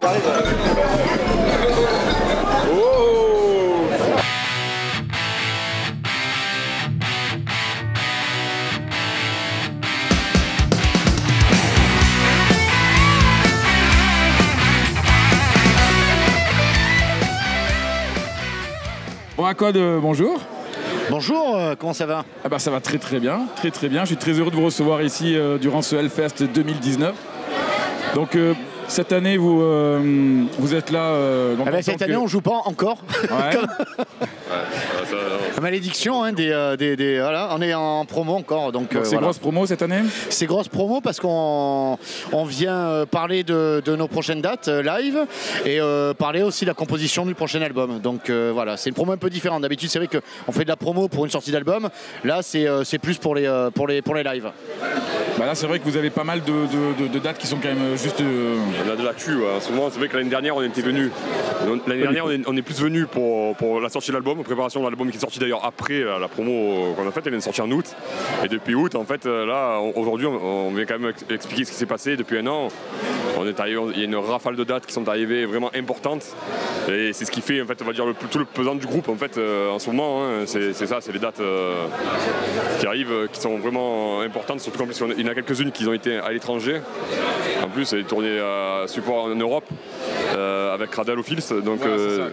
Bon, Aquad, bonjour. Bonjour, comment ça va? Ah bah, ça va très bien, très bien. Je suis très heureux de vous recevoir ici durant ce Hellfest 2019. Donc cette année, vous êtes là. Cette année, on joue pas encore. Ouais. Malédiction, hein, voilà, on est en promo encore. Donc c'est voilà. Grosse promo cette année? C'est grosse promo parce qu'on vient parler de nos prochaines dates live et parler aussi de la composition du prochain album. Donc voilà, c'est une promo un peu différente. D'habitude, c'est vrai qu'on fait de la promo pour une sortie d'album. Là, c'est plus pour les lives. Bah là, c'est vrai que vous avez pas mal de dates qui sont quand même juste. On a de l'actu. En ce moment, c'est vrai que l'année dernière, on était venus. L'année dernière, on est plus venus pour la sortie de l'album, la préparation de l'album qui est sorti d'ailleurs après la promo qu'on a faite. Elle vient de sortir en août. Et depuis août, en fait, là, aujourd'hui, on vient quand même expliquer ce qui s'est passé depuis un an. On est arrivé, il y a une rafale de dates qui sont arrivées vraiment importantes. Et c'est ce qui fait, en fait, on va dire, tout le pesant du groupe, en fait, en ce moment. Hein, c'est ça, c'est les dates qui arrivent, qui sont vraiment importantes. Surtout qu'en plus, il y en a quelques-unes qui ont été à l'étranger. En plus, elle est tournée à support en Europe avec Cradle of Filth. Donc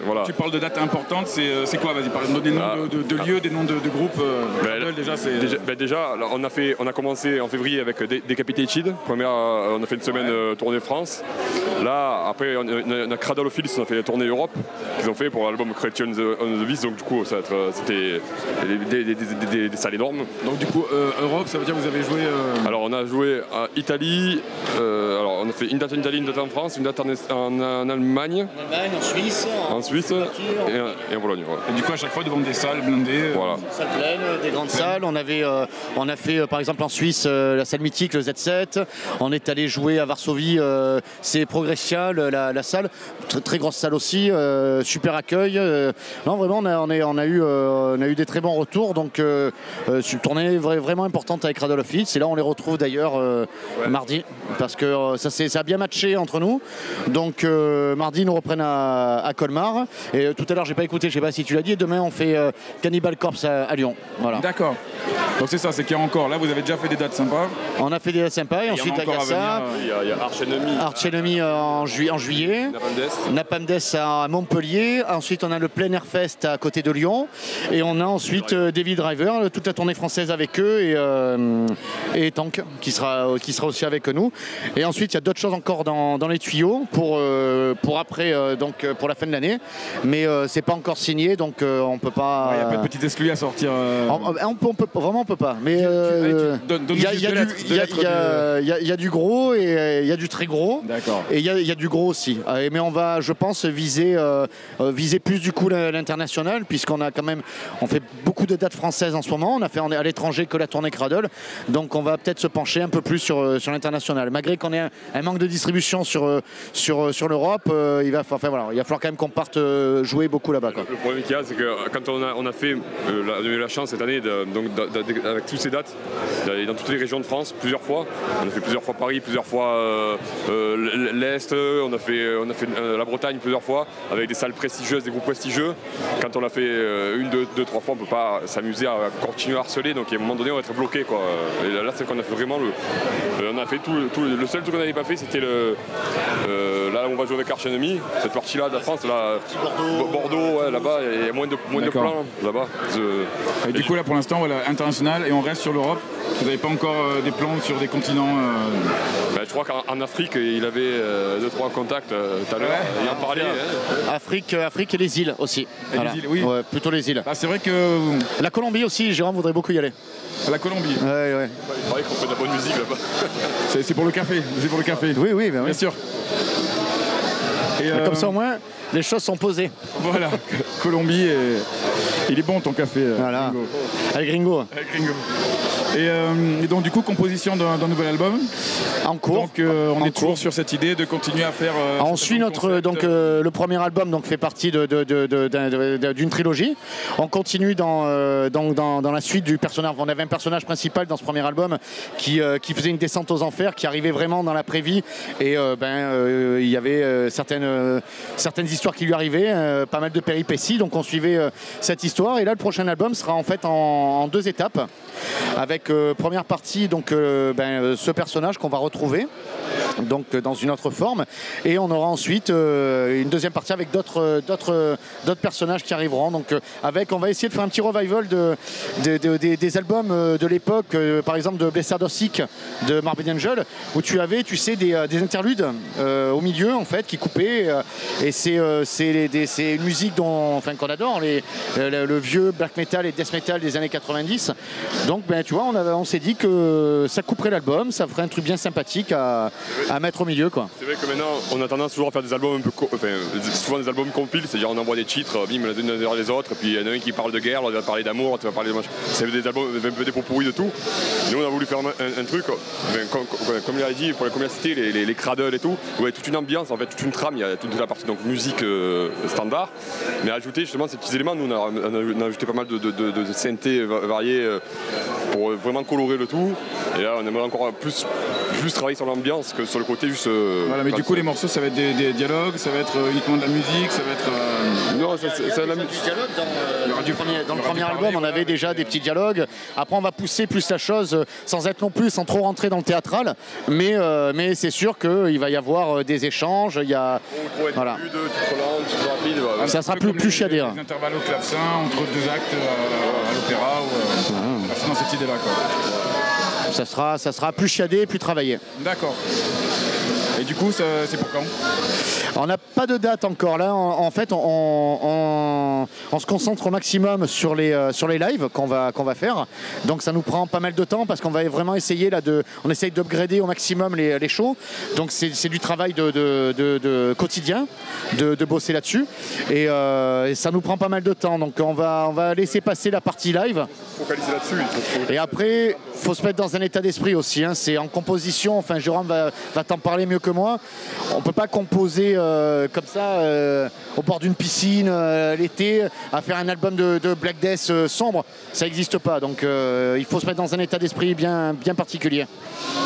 voilà. Tu parles de dates importantes, c'est quoi? Vas-y, parle-nous des noms de lieux, des noms de groupes. Cradle, déjà, on a commencé en février avec Decapitated. On a fait une semaine tournée France. Là, après, on a Cradle of Filth, on a fait la tournée Europe qu'ils ont fait pour l'album Creation on the Beast. Donc du coup, c'était des salles énormes. Donc du coup, Europe, ça veut dire que vous avez joué. Alors on a joué à Italie. Alors on a fait une date en Italie, une date en France, une date en Allemagne. En Suisse et en Pologne. Ouais. Et du coup, à chaque fois devant des salles blindées. Voilà. Des salles pleines, des grandes salles. On a fait par exemple en Suisse la salle mythique, le Z7. On est allé jouer à Varsovie, c'est Progressia, la salle. Très grosse salle aussi, super accueil. Non, vraiment, on a eu des très bons retours. Donc, une tournée vraiment importante avec Cradle of Filth. Et là, on les retrouve d'ailleurs mardi. Parce que ça a bien matché entre nous. Donc, mardi, ils nous reprennent à Colmar. Et tout à l'heure, j'ai pas écouté, je sais pas si tu l'as dit. Et demain, on fait Cannibal Corpse à Lyon. Voilà. D'accord. Donc c'est ça, c'est qu'il y a encore. Là, vous avez déjà fait des dates sympas. On a fait des dates sympas. Et ensuite, il y a ça. Il y a Arch Enemy. Arch Enemy en juillet. Napalm Death à Montpellier. Ensuite, on a le Plein Air Fest à côté de Lyon. Et on a ensuite Davy Driver, toute la tournée française avec eux. Et Tank qui sera aussi avec nous. Et ensuite, il y a d'autres choses encore dans les tuyaux pour après, donc pour la fin de l'année. Mais c'est pas encore signé, donc on peut pas. Il n'y a pas de petite exclu à sortir. Vraiment, on peut pas. Mais il y a du gros et il y a du très gros. D'accord. Et il y a du gros aussi. Mais on va, je pense, viser plus du coup l'international, puisqu'on a quand même, on fait beaucoup de dates françaises en ce moment. On est à l'étranger que la tournée Cradle, donc on va peut-être se pencher un peu plus sur l'international. Malgré qu'on ait un manque de distribution sur l'Europe, il va falloir quand même qu'on parte jouer beaucoup là-bas. Le problème qu'il y a, c'est que quand on a fait, on a eu la chance cette année, avec toutes ces dates, d'aller dans toutes les régions de France plusieurs fois. On a fait plusieurs fois Paris, plusieurs fois l'Est, on a fait la Bretagne plusieurs fois, avec des salles prestigieuses, des groupes prestigieux. Quand on l'a fait une, deux, trois fois, on ne peut pas s'amuser à continuer à harceler, donc à un moment donné, on va être bloqué, quoi. Et là, c'est qu'on a fait vraiment on a fait le seul truc qu'on n'avait pas fait, c'était là où on va jouer avec Arch Enemy, cette partie-là de la France, là, Bordeaux, ouais, là-bas, il y a moins de plans là-bas. Et du coup, là, pour l'instant, voilà, international, et on reste sur l'Europe. Vous n'avez pas encore des plans sur des continents Je crois qu'en Afrique, il avait 2-3 contacts tout à l'heure. Ouais. Il en parlait. Afrique et les îles aussi. Voilà. Les îles, oui. Ouais, plutôt les îles. Ah, c'est vrai que... La Colombie aussi, Jérôme voudrait beaucoup y aller. À la Colombie. Ouais. Il paraît qu'on fait de la bonne musique là-bas. C'est pour le café. C'est pour le café. Oui, bien sûr. Et comme ça, au moins, les choses sont posées. Voilà. Colombie, il est bon ton café. Voilà. Avec Gringo. Avec Gringo. Et donc du coup, composition d'un nouvel album. En cours. Donc on est toujours sur cette idée de continuer à faire. On suit le premier album donc fait partie d'une trilogie. On continue dans la suite du personnage. On avait un personnage principal dans ce premier album qui faisait une descente aux enfers, qui arrivait vraiment dans la vraie-vie et il y avait certaines histoires qui lui arrivaient, pas mal de péripéties. Donc on suivait cette histoire et là le prochain album sera en fait en 2 étapes avec première partie donc ce personnage qu'on va retrouver donc dans une autre forme et on aura ensuite une deuxième partie avec d'autres personnages qui arriveront donc on va essayer de faire un petit revival des albums de l'époque par exemple de Blessed or Sick de Morbid Angel où tu avais des interludes au milieu en fait qui coupaient et c'est une musique qu'on adore le vieux black metal et death metal des années 90 donc tu vois on s'est dit que ça couperait l'album, ça ferait un truc bien sympathique à mettre au milieu quoi. C'est vrai que maintenant on a tendance toujours à faire des albums un peu souvent des albums compiles, c'est-à-dire on envoie des titres bim les unes derrière les autres et puis il y en a un qui parle de guerre, l'autre va parler d'amour, tu vas parler de machin. C'est des albums un peu des pot pourris de tout. Nous on a voulu faire un truc comme il a dit pour la citer les cradles et tout, ouais, toute une ambiance en fait, toute une trame, il y a toute la partie donc musique standard mais ajouter justement ces petits éléments, nous on a ajouté pas mal de synthés variés pour vraiment colorer le tout et là on aimerait encore plus travailler sur l'ambiance que sur le côté juste voilà mais du coup les morceaux ça va être des dialogues, ça va être uniquement de la musique, ça va être non c'est la musique dans le premier album on avait déjà des petits dialogues, après on va pousser plus la chose sans trop rentrer dans le théâtral mais c'est sûr qu'il va y avoir des échanges, il y a voilà. Ça sera plus chiadé. Des intervalles au clavecin entre 2 actes à l'opéra ou dans cette idée là quoi. Ça sera plus chiadé, plus travaillé. D'accord. Et du coup, c'est pour quand ? On n'a pas de date encore. Là, en fait, on se concentre au maximum sur les lives qu'on va faire. Donc, ça nous prend pas mal de temps parce qu'on va vraiment essayer on essaye d'upgrader au maximum les shows. Donc, c'est du travail de quotidien, de bosser là-dessus. Et ça nous prend pas mal de temps. Donc, on va laisser passer la partie live. Focaliser là-dessus. Et après, faut se mettre dans un état d'esprit aussi. Hein. C'est en composition. Enfin, Jérôme va t'en parler mieux que moi. On peut pas composer comme ça au bord d'une piscine l'été à faire un album de Black Death sombre. Ça n'existe pas. Donc, il faut se mettre dans un état d'esprit bien particulier.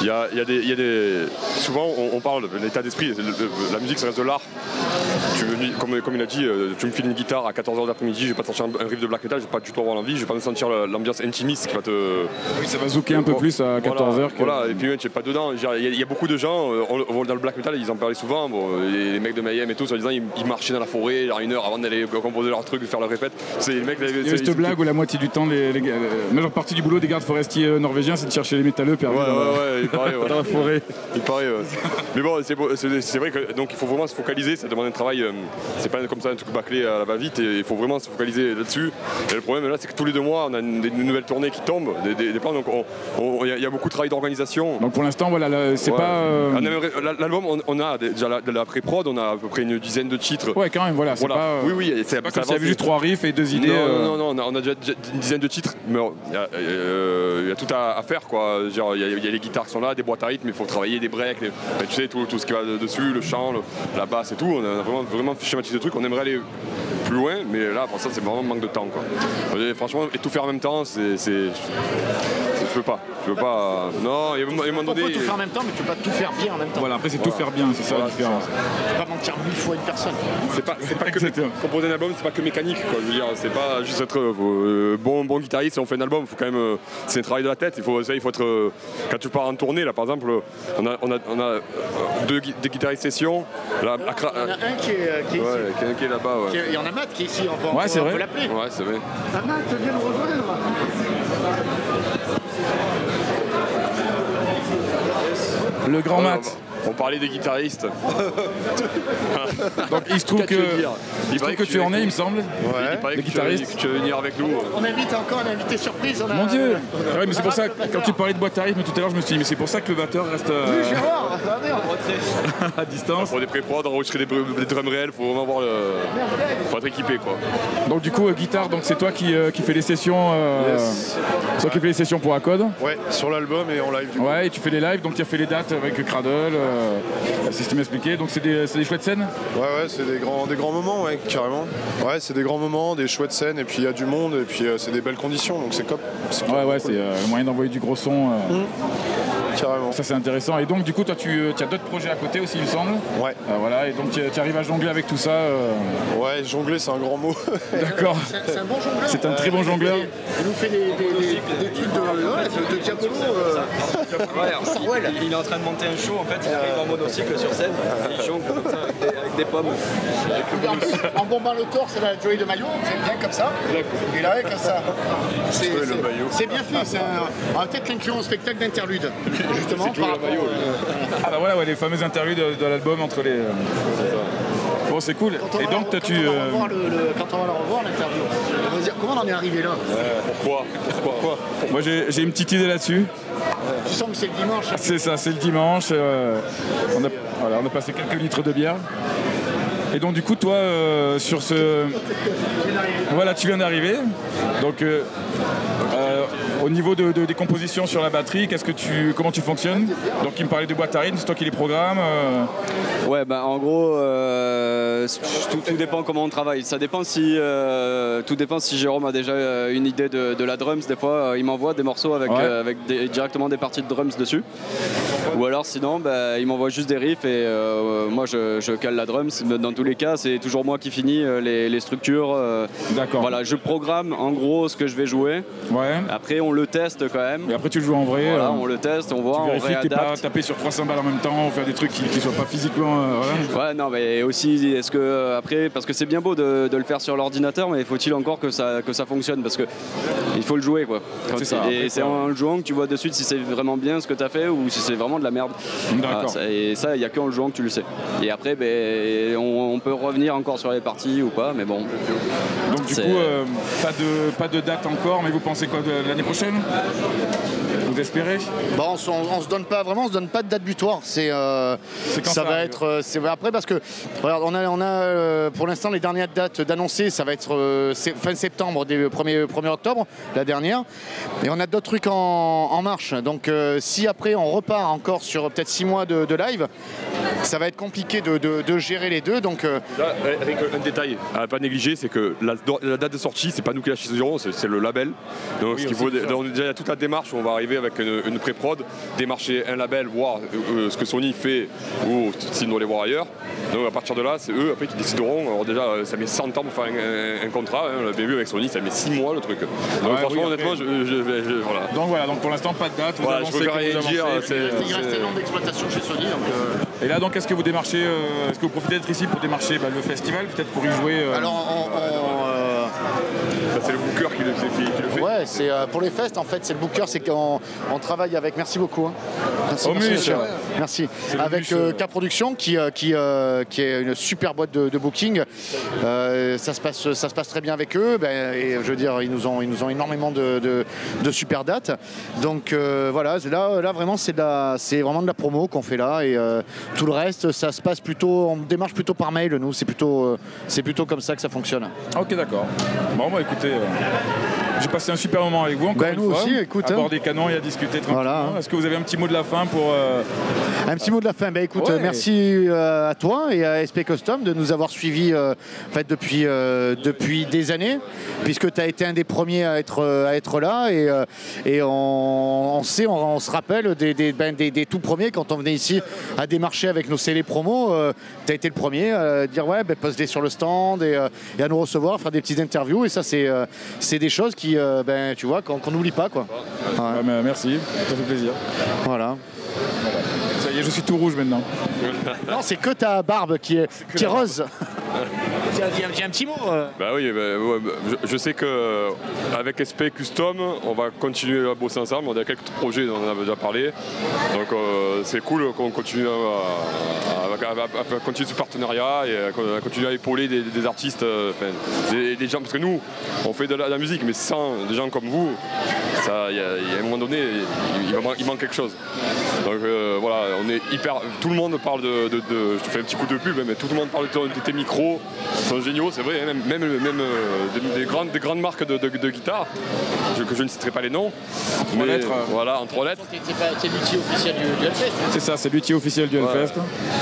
Il y a des... Souvent, on parle de l'état d'esprit. La musique, ça reste de l'art. Comme il a dit, tu me files une guitare à 14h d'après-midi, je vais pas te sortir un riff de black metal, je vais pas du tout avoir l'envie, je vais pas me sentir l'ambiance intimiste qui va te... Oui, ça va zouker un peu plus à 14h. Voilà, et puis tu n'es pas dedans. Il y a beaucoup de gens, dans le black metal, ils en parlaient souvent, les mecs de Mayhem et tout, soi-disant, ils marchaient dans la forêt, genre 1 heure avant d'aller composer leur truc, de faire leur répète. Il y a cette blague où la moitié du temps, la majeure partie du boulot des gardes forestiers norvégiens, c'est de chercher les métalleux perdus il paraît, dans la forêt. Il paraît, mais bon, c'est vrai que donc il faut vraiment se focaliser, ça demande un travail, c'est pas comme ça un truc bâclé à la va-vite, et il faut vraiment se focaliser là-dessus. Et le problème là, c'est que tous les 2 mois, on a des nouvelles tournées qui tombent, des plans, donc il y a beaucoup de travail d'organisation. Donc pour l'instant, voilà, c'est pas... L'album, on a déjà de la pré-prod, on a à peu près une dizaine de titres. Ouais, quand même, voilà. C'est pas, oui, c'est pas comme s'il y avait juste 3 riffs et 2 idées. Non, on a déjà une dizaine de titres, mais il y a tout à faire, quoi. Genre, il y a les guitares qui sont là, des boîtes à rythme, il faut travailler des breaks, tu sais, tout ce qui va dessus, le chant, la basse et tout. On a vraiment schématisé le truc, on aimerait aller plus loin, mais là, pour ça, c'est vraiment manque de temps, quoi. Franchement, et tout faire en même temps, je peux pas. Non, il y a un moment donné. On peut tout faire en même temps, mais tu peux pas tout faire bien en même temps. Voilà, après, c'est tout faire bien, c'est ça la différence. Tu peux pas mentir 1000 fois une personne. C'est pas que composer un album, c'est pas que mécanique, quoi. Je veux dire, c'est pas juste être bon guitariste et on fait un album. Faut quand même, c'est un travail de la tête. Il faut être. Quand tu pars en tournée, là, par exemple, on a 2 guitaristes session. Là, il y en a un qui est ici. Ouais, qui est là-bas. Ouais. Il y en a Matt qui est ici. On peut l'appeler. Ouais, c'est vrai. Matt, viens nous rejoindre. Le grand Matt. On parlait des guitaristes. Donc il se trouve que tu en es, il me semble. Ouais. Il paraît que tu veux venir avec nous. On invite encore un invité surprise. Mon Dieu. Ouais, mais c'est pour ça, quand tu parlais de boîte à rythme tout à l'heure, je me suis dit, mais c'est pour ça que le batteur reste à distance. Pour des pré-prod, enregistrer des drums réels, faut vraiment avoir faut être équipé, quoi. Donc du coup, guitare, donc c'est toi qui fais les sessions. C'est toi qui fais les sessions pour Acode. Ouais, sur l'album et en live. Ouais, et tu fais les lives, donc tu as fait les dates avec Cradle, c'est ce qu'il m'expliquait. Donc c'est des chouettes scènes. Ouais, c'est des grands moments, ouais, carrément. Ouais, c'est des grands moments, des chouettes scènes, et puis il y a du monde, et puis c'est des belles conditions, donc c'est cop. Ouais, c'est le moyen d'envoyer du gros son. Carrément. Ça c'est intéressant. Et donc du coup toi tu as d'autres projets à côté aussi il me semble. Ouais. Voilà, et donc tu arrives à jongler avec tout ça. Ouais, jongler c'est un grand mot. D'accord. C'est un bon jongleur. C'est un très bon jongleur. Il nous fait des trucs de diabolo. Il est en train de monter un show, en fait, il arrive en monocycle sur scène, et il jongle comme ça avec des pommes. En bombant le torse, c'est la Joey de maillot, c'est bien comme ça. Et là, comme ça. C'est bien fait, on va peut-être l'inclure en spectacle d'interlude. Justement, par rapport, Ah bah voilà, ouais, les fameuses interludes de l'album entre les... Bon, c'est cool. Et donc quand on va le revoir, l'interview, on va se dire comment on en est arrivé là. Pourquoi Moi j'ai une petite idée là-dessus. Tu sens que c'est le dimanche. C'est ça, c'est le dimanche. On a passé quelques litres de bière. Et donc du coup toi sur ce... Voilà, tu viens d'arriver. Donc au niveau des compositions sur la batterie, comment tu fonctionnes? Donc il me parlait de boîte à rythme, c'est toi qui les programmes. Ouais, bah en gros, tout dépend comment on travaille. Ça dépend tout dépend si Jérôme a déjà une idée de la drums. Des fois, il m'envoie des morceaux avec directement des parties de drums dessus. Ou alors sinon, bah, il m'envoie juste des riffs et moi je cale la drums. Dans tous les cas, c'est toujours moi qui finis les structures. D'accord. Voilà, je programme en gros ce que je vais jouer. Ouais. Après, on le teste quand même. Et après tu le joues en vrai. Voilà, on le teste, on voit, on réadapte. Tu pas taper sur 300 balles en même temps, faire des trucs qui soient pas physiquement... voilà. Ouais, non, mais aussi, est-ce que après, parce que c'est bien beau de le faire sur l'ordinateur, mais faut-il encore que ça fonctionne, parce que il faut le jouer, quoi. C'est ça. Et c'est en le jouant que tu vois de suite si c'est vraiment bien ce que tu as fait ou si c'est vraiment de la merde. D'accord. Et ça, il n'y a qu'en le jouant que tu le sais. Et après, ben, on peut revenir encore sur les parties ou pas, mais bon. Donc du coup, pas de date encore, mais vous pensez quoi de l'année prochaine? Vous espérez? Bon, on se donne pas vraiment, on se donne pas de date butoir. Ça va être après parce que regarde, on a pour l'instant les dernières dates d'annoncer, ça va être fin septembre, 1er octobre, la dernière. Et on a d'autres trucs en marche. Donc si après on repart encore sur peut-être 6 mois de live, ça va être compliqué de gérer les deux. Donc là, avec un détail à ne pas négliger, c'est que la date de sortie, c'est pas nous qui la choisirons, c'est le label. Donc il y a toute la démarche, on va arriver avec une pré-prod, démarcher un label, voir ce que Sony fait ou s'ils doivent les voir ailleurs. Donc à partir de là, c'est eux après qui décideront. Alors déjà, ça met 100 ans pour faire un contrat. On l'avait vu avec Sony, ça met 6 mois le truc. Donc franchement, honnêtement, voilà. Donc voilà, donc pour l'instant, pas de date. Voilà, je peux rien dire. il reste un an d'exploitation chez Sony. Et là, donc, est-ce que vous démarchez, est-ce que vous profitez d'être ici pour démarcher le festival, peut-être pour y jouer Alors, c'est le booker qui le fait. Ouais, c'est pour les fests en fait, c'est le booker, c'est qu'on travaille avec. Merci beaucoup. Hein. Merci. Avec K-Production qui est une super boîte de booking. Ça se passe très bien avec eux. Et je veux dire, ils nous ont énormément de super dates. Donc voilà, là vraiment c'est vraiment de la promo qu'on fait là et tout le reste, ça se passe plutôt, on démarche plutôt par mail. Nous, c'est plutôt comme ça que ça fonctionne. Ok, d'accord. Bon, bah écoutez. J'ai passé un super moment avec vous encore une fois. Aussi, écoute, à bord des canons et à discuter tranquillement. Voilà. Est-ce que vous avez un petit mot de la fin pour... Un petit mot de la fin. Écoute, merci à toi et à SP Custom de nous avoir suivis en fait, depuis des années, puisque tu as été un des premiers à être là et on se rappelle des tout premiers quand on venait ici à démarcher avec nos scellés promo. Tu as été le premier à dire poster sur le stand et à nous recevoir, faire des petites interviews et ça c'est des choses qui tu vois qu'on n'oublie pas quoi. Ouais. Merci, ça fait plaisir. Voilà. Ça y est, je suis tout rouge maintenant. Non, c'est que ta barbe qui est rose. Dis un petit mot. Bah oui, ouais, je sais qu'avec SP Custom, on va continuer à bosser ensemble. On a quelques projets dont on a déjà parlé. Donc c'est cool qu'on continue à continuer ce partenariat et à continuer à épauler des artistes, des gens. Parce que nous, on fait de la musique, mais sans des gens comme vous, il y a un moment donné, il manque quelque chose. Donc voilà, on est tout le monde parle je te fais un petit coup de pub, mais tout le monde parle de tes micros, ils sont géniaux, c'est vrai, même des grandes marques de guitare, que je ne citerai pas les noms. Voilà, en 3 lettres. C'est l'outil officiel du Hellfest. C'est ça, c'est l'outil officiel du Hellfest.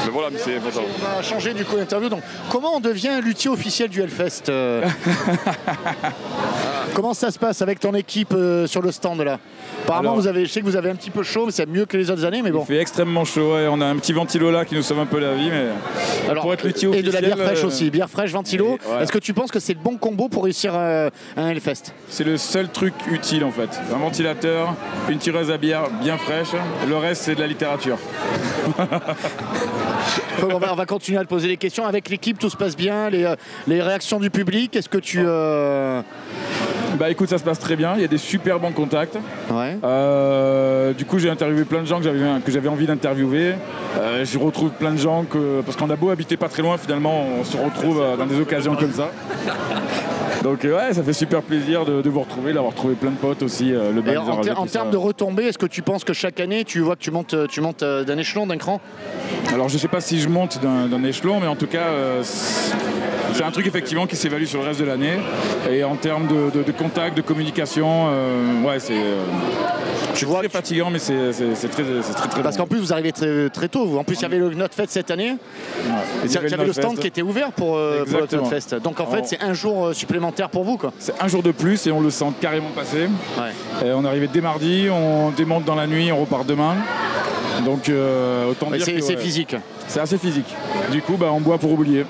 Mais voilà, mais c'est important. On va changer du coup l'interview. Donc, comment on devient l'outil officiel du Hellfest Comment ça se passe avec ton équipe sur le stand là? Apparemment, je sais que vous avez un petit peu chaud, mais c'est mieux que les autres années, mais bon. Il fait extrêmement chaud, ouais. On a un petit ventilo là qui nous sauve un peu la vie, mais alors, pour être l'outil officiel... Et de la bière fraîche aussi, bière fraîche, ventilo. Ouais. Est-ce que tu penses que c'est le bon combo pour réussir un Hellfest? C'est le seul truc utile en fait. Un ventilateur, une tireuse à bière bien fraîche, le reste c'est de la littérature. On va continuer à te poser des questions. Avec l'équipe, tout se passe bien, les réactions du public, est-ce que tu... Bah écoute, ça se passe très bien, il y a des super bons contacts. Ouais. Du coup j'ai interviewé plein de gens que j'avais envie d'interviewer. Je retrouve plein de gens parce qu'on a beau habiter pas très loin, finalement on se retrouve dans des occasions comme ça. Donc ouais, ça fait super plaisir de vous retrouver, d'avoir trouvé plein de potes aussi. En termes de retombées, est-ce que tu penses que chaque année tu vois que tu montes d'un échelon, d'un cran? Alors je sais pas si je monte d'un échelon, mais en tout cas c'est un truc effectivement qui s'évalue sur le reste de l'année. Et en termes de contact, de communication, ouais c'est très fatigant, mais c'est très parce bon. qu'en plus vous arrivez très tôt. En plus il y avait le Notfest cette année. Ouais, il y avait le stand qui était ouvert pour le Notfest. Donc en fait c'est un jour supplémentaire pour vous quoi. C'est un jour de plus et on le sent carrément passer. Ouais. Et on est arrivé dès mardi, on démonte dans la nuit, on repart demain. Donc autant dire que c'est physique. C'est assez physique. Du coup on boit pour oublier.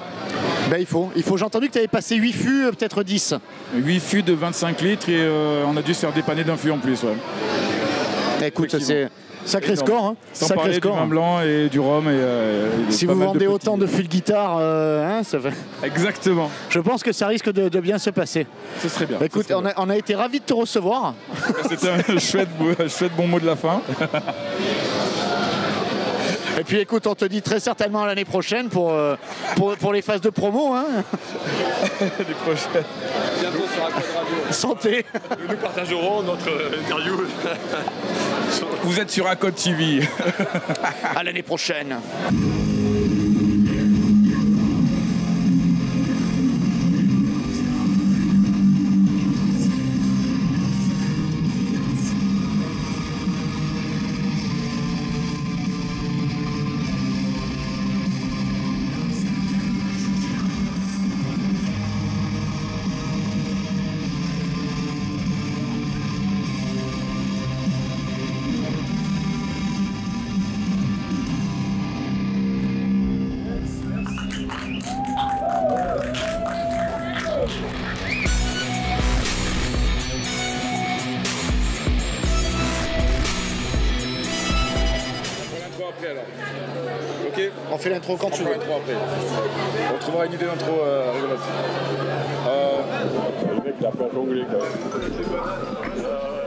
Ben, il faut. J'ai entendu que tu avais passé 8 fûts, peut-être 10. 8 fûts de 25 litres et on a dû se faire dépanner d'un fût en plus. Ouais. Écoute, c'est sacré score. Hein. Sans sacré parler score, du vin blanc et du rhum. Si vous vendez autant de fûts de guitare, ça fait... Exactement. Je pense que ça risque de bien se passer. Ce serait bien. Écoute, on a été ravis de te recevoir. C'était un chouette bon mot de la fin. Et puis écoute, on te dit très certainement à l'année prochaine pour les phases de promo. Hein. Les prochaines. Bientôt sur Accord Radio. Santé. Nous partagerons notre interview. Vous êtes sur Accord TV. À l'année prochaine. On fait l'intro quand tu veux. On trouvera une idée d'intro rigolote. Le mec il a pas jonglé quand même.